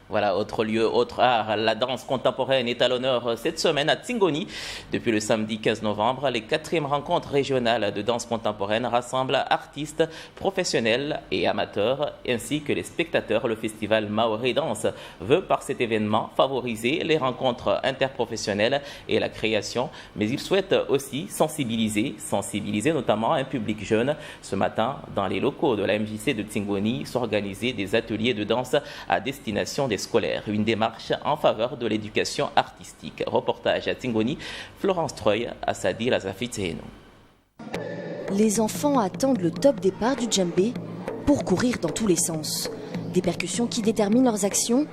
Voilà, autre lieu, autre art, la danse contemporaine est à l'honneur cette semaine à Tingoni. Depuis le samedi 15 novembre, les 4e rencontres régionales de danse contemporaine rassemblent artistes, professionnels et amateurs, ainsi que les spectateurs. Le festival Maoré Danse veut par cet événement favoriser les rencontres interprofessionnelles et la création, mais il souhaite aussi sensibiliser notamment un public jeune. Ce matin, dans les locaux de la MJC de Tingoni, s'organisaient des ateliers de danse à destination des scolaires, une démarche en faveur de l'éducation artistique. Reportage à Tingoni, Florence Troy, Assadi Lazafiteno. Les enfants attendent le top départ du djembé pour courir dans tous les sens. Des percussions qui déterminent leurs actions,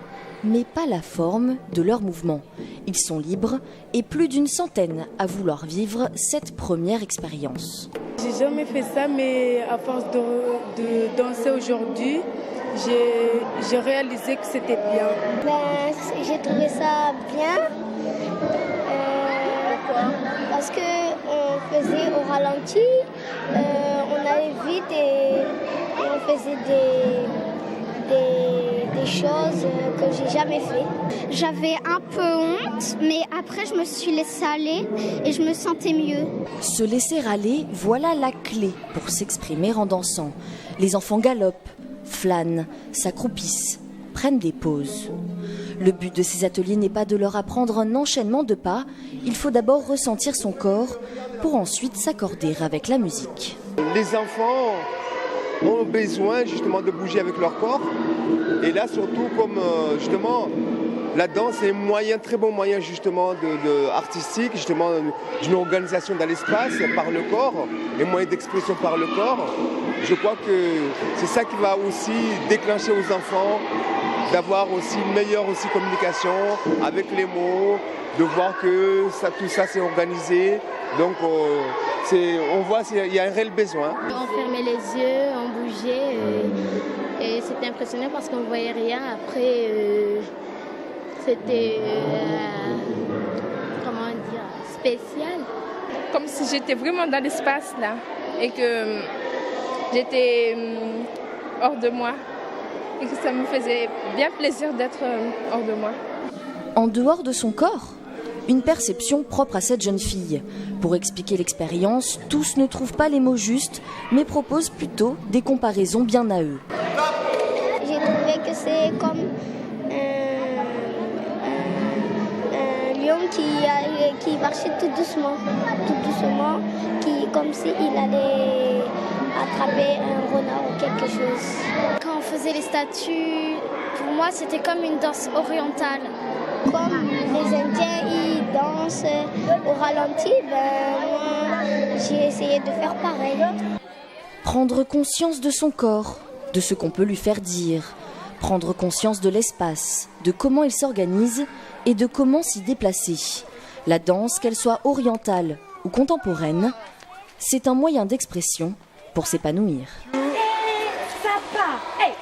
mais pas la forme de leurs mouvements. Ils sont libres et plus d'une centaine à vouloir vivre cette première expérience. J'ai jamais fait ça, mais à force de danser aujourd'hui, j'ai réalisé que c'était bien. J'ai trouvé ça bien. Parce qu'on faisait au ralenti, on allait vite et on faisait des choses que j'ai jamais fait. J'avais un peu honte, mais après je me suis laissée aller et je me sentais mieux. Se laisser aller, voilà la clé pour s'exprimer en dansant. Les enfants galopent, flânent, s'accroupissent, prennent des pauses. Le but de ces ateliers n'est pas de leur apprendre un enchaînement de pas. Il faut d'abord ressentir son corps pour ensuite s'accorder avec la musique. Les enfants ont besoin justement de bouger avec leur corps. Et là surtout comme justement la danse est un moyen, très bon moyen justement artistique, justement d'une organisation dans l'espace par le corps, un moyen d'expression par le corps. Je crois que c'est ça qui va aussi déclencher aux enfants d'avoir aussi une meilleure aussi communication avec les mots, de voir que tout ça c'est organisé. Donc on voit qu'il y a un réel besoin. On fermait les yeux, on bougeait et c'était impressionnant parce qu'on ne voyait rien. Après, c'était spécial. Comme si j'étais vraiment dans l'espace là et que j'étais hors de moi et que ça me faisait bien plaisir d'être hors de moi. En dehors de son corps ? Une perception propre à cette jeune fille. Pour expliquer l'expérience, tous ne trouvent pas les mots justes, mais proposent plutôt des comparaisons bien à eux. J'ai trouvé que c'est comme un lion qui marchait tout doucement, comme s'il allait attraper un renard ou quelque chose. Quand on faisait les statues, pour moi c'était comme une danse orientale. Comme les Indiens ils dansent au ralenti, moi j'ai essayé de faire pareil. Prendre conscience de son corps, de ce qu'on peut lui faire dire. Prendre conscience de l'espace, de comment il s'organise et de comment s'y déplacer. La danse, qu'elle soit orientale ou contemporaine, c'est un moyen d'expression pour s'épanouir. Ça part. Hey.